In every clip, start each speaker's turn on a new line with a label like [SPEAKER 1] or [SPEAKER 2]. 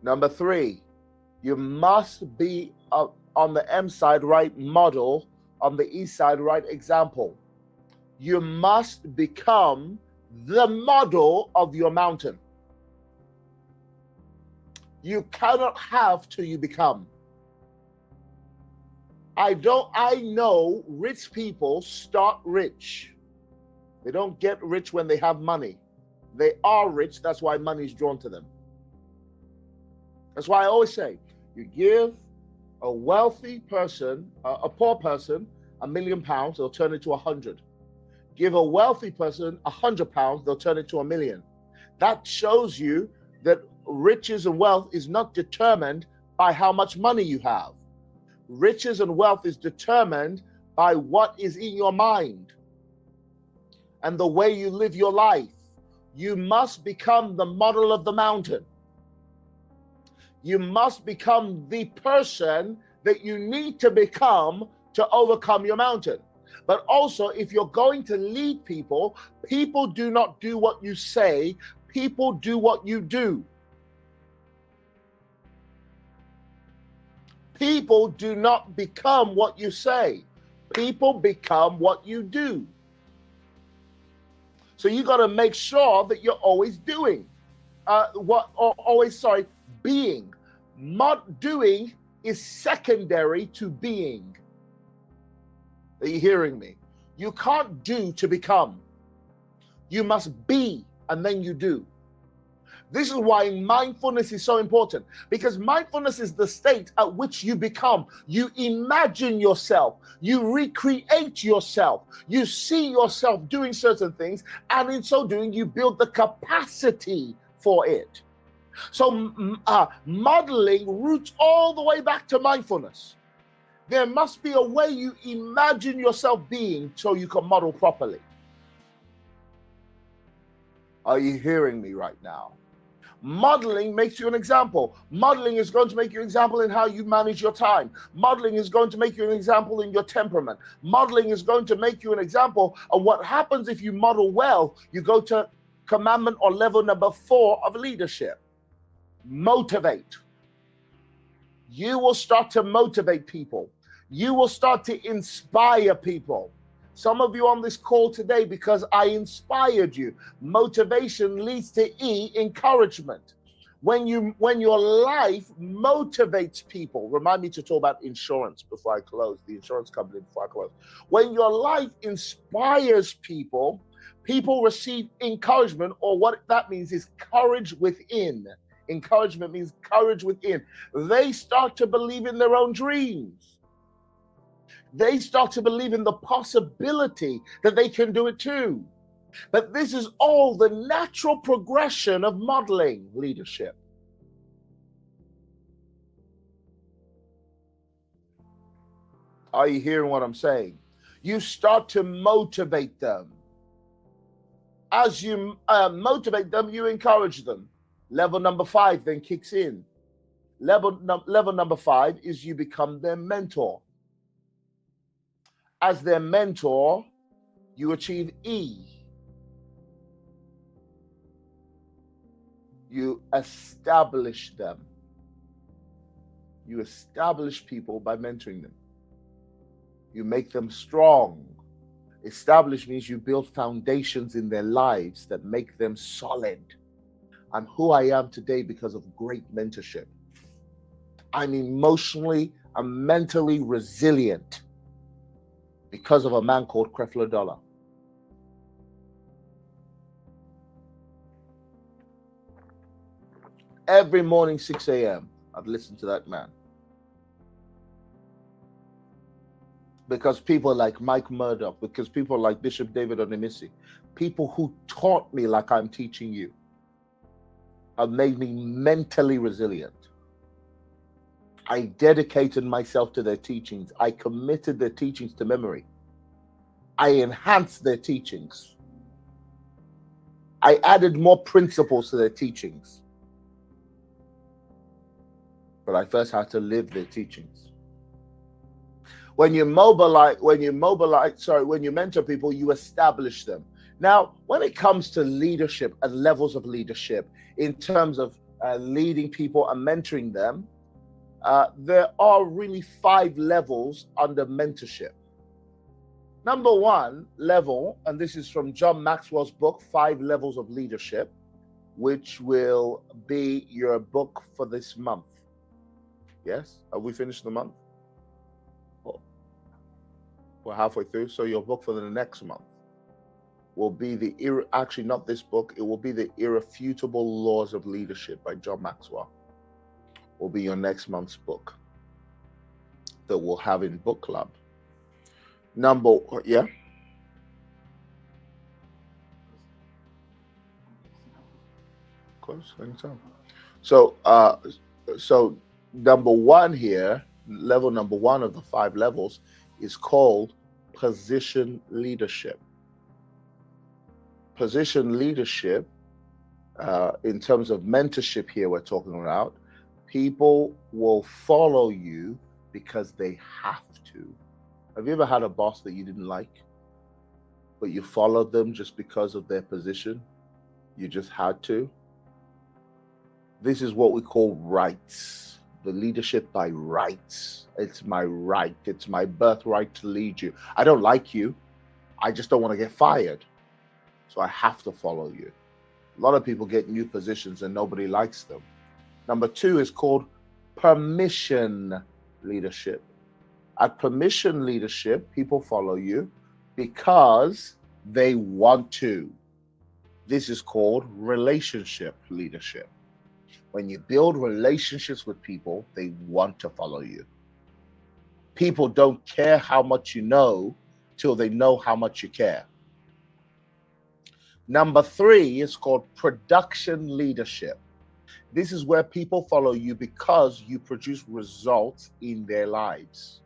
[SPEAKER 1] Number 3, you must be on the M side, right model, on the E side, right example. You must become the model of your mountain. You cannot have till you become. I know rich people start rich. They don't get rich when they have money. They are rich, that's why money is drawn to them. That's why I always say, you give a wealthy person, a poor person, £1 million, they'll turn it to 100. Give a wealthy person £100, they'll turn it to 1 million. That shows you that riches and wealth is not determined by how much money you have. Riches and wealth is determined by what is in your mind and the way you live your life. You must become the model of the mountain. You must become the person that you need to become to overcome your mountain. But also, if you're going to lead people, people do not do what you say, people do what you do. People do not become what you say. People become what you do. So you got to make sure that you're always doing being. Not doing is secondary to being. Are you hearing me? You can't do to become. You must be and then you do. This is why mindfulness is so important, because mindfulness is the state at which you become. You imagine yourself, you recreate yourself, you see yourself doing certain things, and in so doing, you build the capacity for it. So modeling roots all the way back to mindfulness. There must be a way you imagine yourself being so you can model properly. Are you hearing me right now? Modeling makes you an example. Modeling is going to make you an example in how you manage your time. Modeling is going to make you an example in your temperament. Modeling is going to make you an example of what happens if you model well. You go to commandment or level number 4 of leadership. Motivate. You will start to motivate people. You will start to inspire people. Some of you on this call today, because I inspired you. Motivation leads to E, encouragement. When your life motivates people, remind me to talk about insurance before I close, the insurance company before I close. When your life inspires people, people receive encouragement, or what that means is courage within. Encouragement means courage within. They start to believe in their own dreams. They start to believe in the possibility that they can do it too. But this is all the natural progression of modeling leadership. Are you hearing what I'm saying? You start to motivate them. As you motivate them, you encourage them. Level number 5 then kicks in. Level number 5 is you become their mentor. As their mentor, you achieve E. You establish them. You establish people by mentoring them. You make them strong. Establish means you build foundations in their lives that make them solid. I'm who I am today because of great mentorship. I'm emotionally and mentally resilient because of a man called Creflo Dollar. Every morning, 6 a.m., I'd listen to that man. Because people like Mike Murdoch, because people like Bishop David Onimisi, people who taught me like I'm teaching you, have made me mentally resilient. I dedicated myself to their teachings. I committed their teachings to memory. I enhanced their teachings. I added more principles to their teachings. But I first had to live their teachings. When you mentor people, you establish them. Now, when it comes to leadership and levels of leadership, in terms of leading people and mentoring them, there are really 5 levels under mentorship. Number 1 level, and this is from John Maxwell's book, 5 Levels of Leadership, which will be your book for this month. Yes? Have we finished the month? Oh, we're halfway through. So your book for the next month will be actually not this book, it will be The Irrefutable Laws of Leadership by John Maxwell. Will be your next month's book that we'll have in book club. Yeah. Of course, anytime. So number 1 here, level number 1 of the 5 levels is called position leadership. Position leadership, in terms of mentorship here we're talking about, people will follow you because they have to. Have you ever had a boss that you didn't like, but you followed them just because of their position? You just had to. This is what we call rights. The leadership by rights. It's my right. It's my birthright to lead you. I don't like you. I just don't want to get fired. So I have to follow you. A lot of people get new positions and nobody likes them. Number 2 is called permission leadership. At permission leadership, people follow you because they want to. This is called relationship leadership. When you build relationships with people, they want to follow you. People don't care how much you know till they know how much you care. Number 3 is called production leadership. This is where people follow you because you produce results in their lives.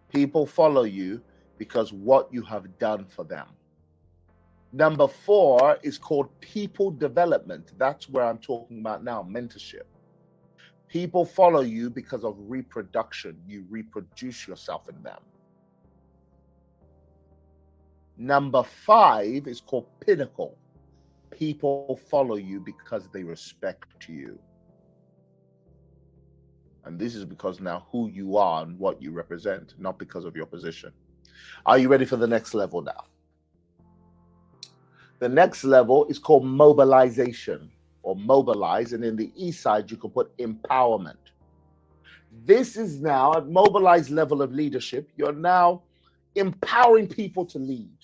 [SPEAKER 1] People follow you because what you have done for them. Number 4 is called people development. That's where I'm talking about now, mentorship. People follow you because of reproduction. You reproduce yourself in them. Number 5 is called pinnacle. People follow you because they respect you. And this is because now who you are and what you represent, not because of your position. Are you ready for the next level now? The next level is called mobilization or mobilize. And in the E side, you can put empowerment. This is now at mobilized level of leadership. You're now empowering people to lead.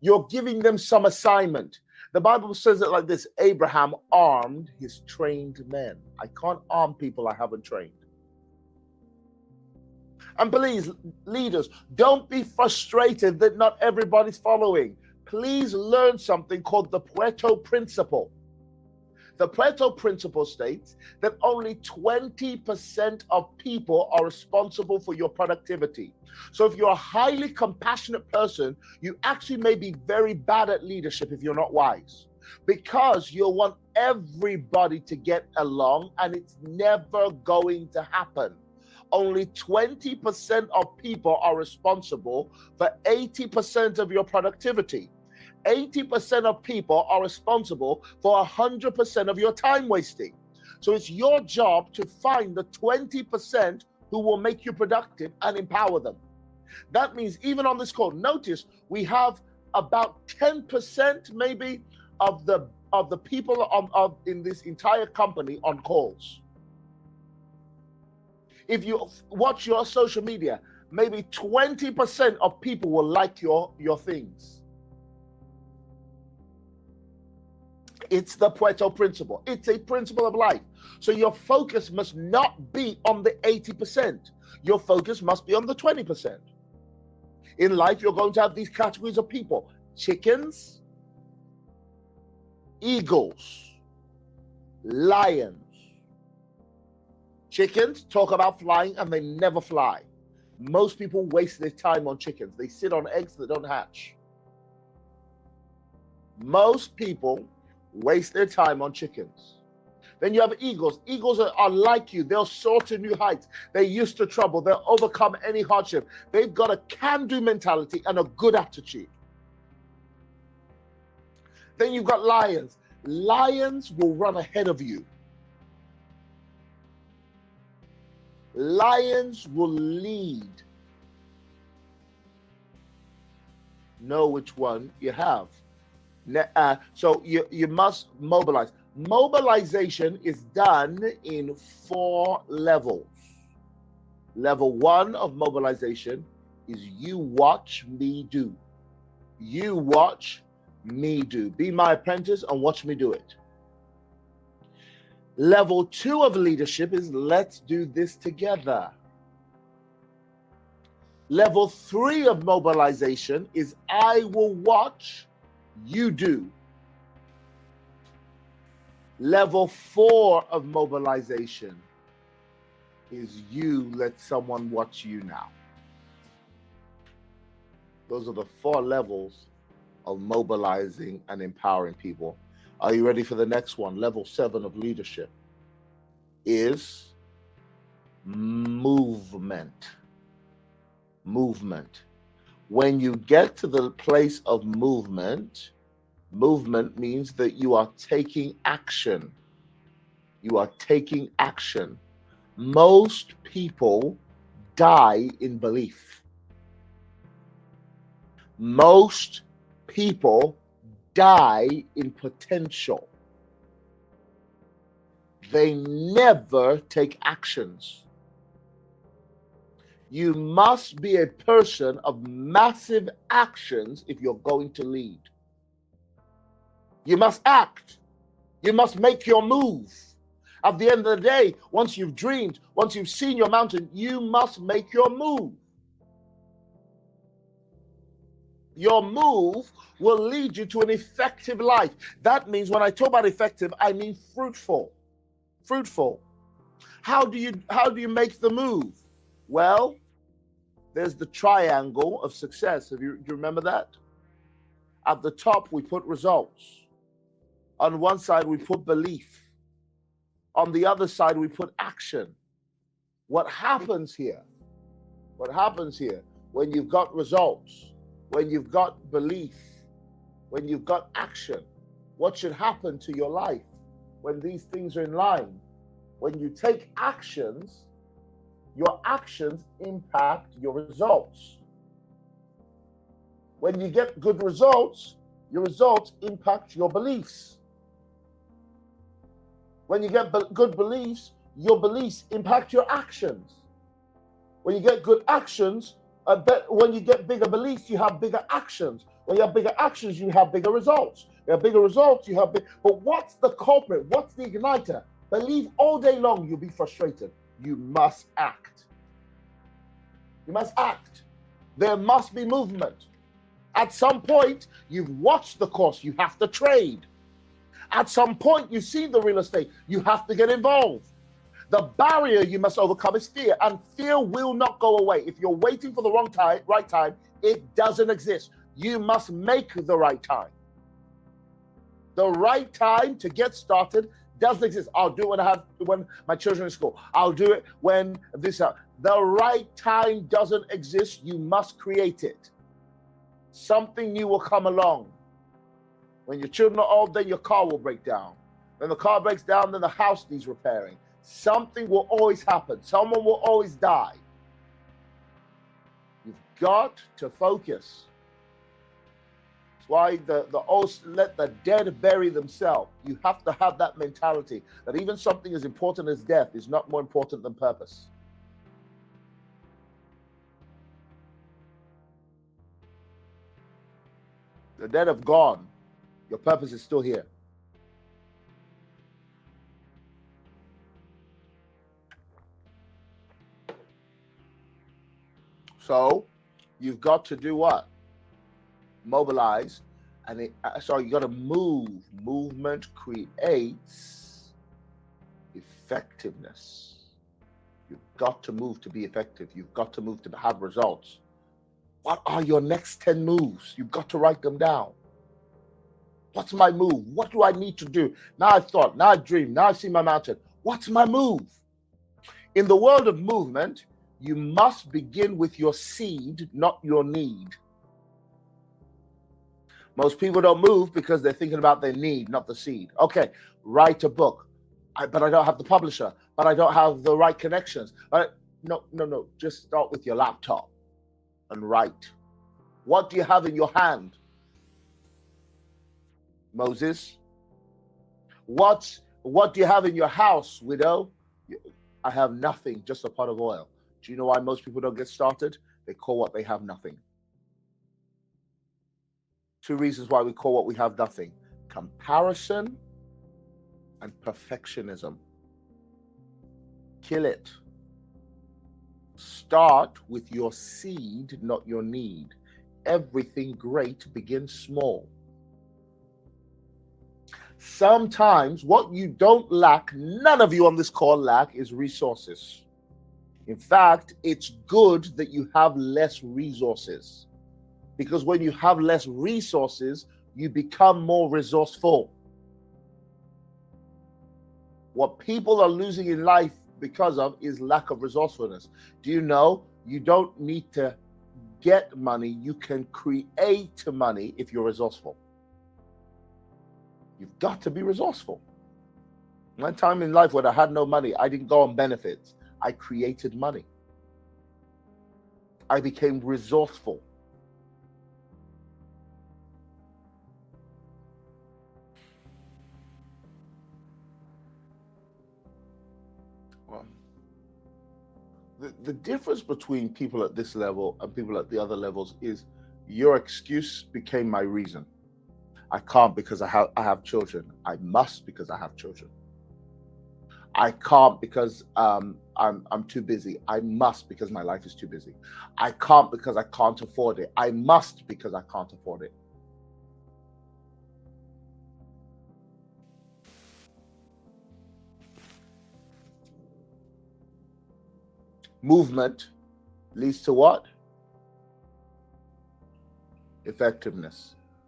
[SPEAKER 1] You're giving them some assignment. The Bible says it like this: Abraham armed his trained men. I can't arm people I haven't trained. And please, leaders, don't be frustrated that not everybody's following. Please learn something called the Pareto principle. The Pareto principle states that only 20% of people are responsible for your productivity. So if you're a highly compassionate person, you actually may be very bad at leadership if you're not wise, because you'll want everybody to get along, and it's never going to happen. Only 20% of people are responsible for 80% of your productivity. 80% of people are responsible for 100% of your time wasting. So it's your job to find the 20% who will make you productive and empower them. That means even on this call, notice we have about 10% maybe of the people in this entire company on calls. If you watch your social media, maybe 20% of people will like your things. It's the Pareto principle. It's a principle of life. So your focus must not be on the 80%. Your focus must be on the 20%. In life, you're going to have these categories of people: chickens, eagles, lions. Chickens talk about flying and they never fly. Most people waste their time on chickens. They sit on eggs that don't hatch. Most people waste their time on chickens. Then you have eagles. Eagles are like you. They'll soar to new heights. They're used to trouble. They'll overcome any hardship. They've got a can-do mentality and a good attitude. Then you've got lions. Lions will run ahead of you. Lions will lead. Know which one you have. So you must mobilize. Mobilization is done in 4 levels. Level 1 of mobilization is you watch me do. You watch me do. Be my apprentice and watch me do it. Level 2 of leadership is let's do this together. Level 3 of mobilization is I will watch, you do. Level 4 of mobilization is you let someone watch you now. Those are the 4 levels of mobilizing and empowering people. Are you ready for the next one? Level 7 of leadership is movement. Movement. When you get to the place of movement, movement means that you are taking action. You are taking action. Most people die in belief. Most people die in potential. They never take actions. You must be a person of massive actions if you're going to lead. You must act. You must make your move. At the end of the day, once you've dreamed, once you've seen your mountain, you must make your move. Your move will lead you to an effective life. That means when I talk about effective, I mean fruitful. Fruitful. How do you make the move? Well, there's the triangle of success. Do you remember that? At the top, we put results. On one side, we put belief. On the other side, we put action. What happens here? What happens here when you've got results, when you've got belief, when you've got action? What should happen to your life when these things are in line? When you take actions, your actions impact your results. When you get good results, your results impact your beliefs. When you get good beliefs, your beliefs impact your actions. When you get good actions, when you get bigger beliefs, you have bigger actions. When you have bigger actions, you have bigger results. You have bigger results, you have but what's the culprit? What's the igniter? Believe all day long, you'll be frustrated. You must act. You must act. There must be movement. At some point, you've watched the course, you have to trade. At some point, you see the real estate, you have to get involved. The barrier you must overcome is fear, and fear will not go away. If you're waiting for the right time, it doesn't exist. You must make the right time. The right time to get started doesn't exist. I'll do it when my children are in school. I'll do it when this. The right time doesn't exist. You must create it. Something new will come along. When your children are old, then your car will break down. When the car breaks down, then the house needs repairing. Something will always happen. Someone will always die. You've got to focus. That's why the old let the dead bury themselves. You have to have that mentality that even something as important as death is not more important than purpose. The dead have gone. Your purpose is still here. So you've got to do what? Mobilize. So you got to move. Movement creates effectiveness. You've got to move to be effective. You've got to move to have results. What are your next 10 moves? You've got to write them down. What's my move? What do I need to do? Now I've thought, now I've dreamed, now I've seen my mountain. What's my move? In the world of movement, you must begin with your seed, not your need. Most people don't move because they're thinking about their need, not the seed. Okay, write a book. But I don't have the publisher. But I don't have the right connections. No. Just start with your laptop and write. What do you have in your hand? Moses. What do you have in your house, widow? I have nothing, just a pot of oil. Do you know why most people don't get started? They call what they have nothing. 2 reasons why we call what we have nothing: comparison and perfectionism. Kill it. Start with your seed, not your need. Everything great begins small. Sometimes what you don't lack, none of you on this call lack, is resources. In fact, it's good that you have less resources, because when you have less resources, you become more resourceful. What people are losing in life because of is lack of resourcefulness. Do you know you don't need to get money? You can create money if you're resourceful. You've got to be resourceful. One time in life when I had no money, I didn't go on benefits. I created money. I became resourceful. Well, the difference between people at this level and people at the other levels is your excuse became my reason. I can't because I have children. I must because I have children. I can't because I'm too busy. I must because my life is too busy. I can't because I can't afford it. I must because I can't afford it. Movement leads to what? Effectiveness.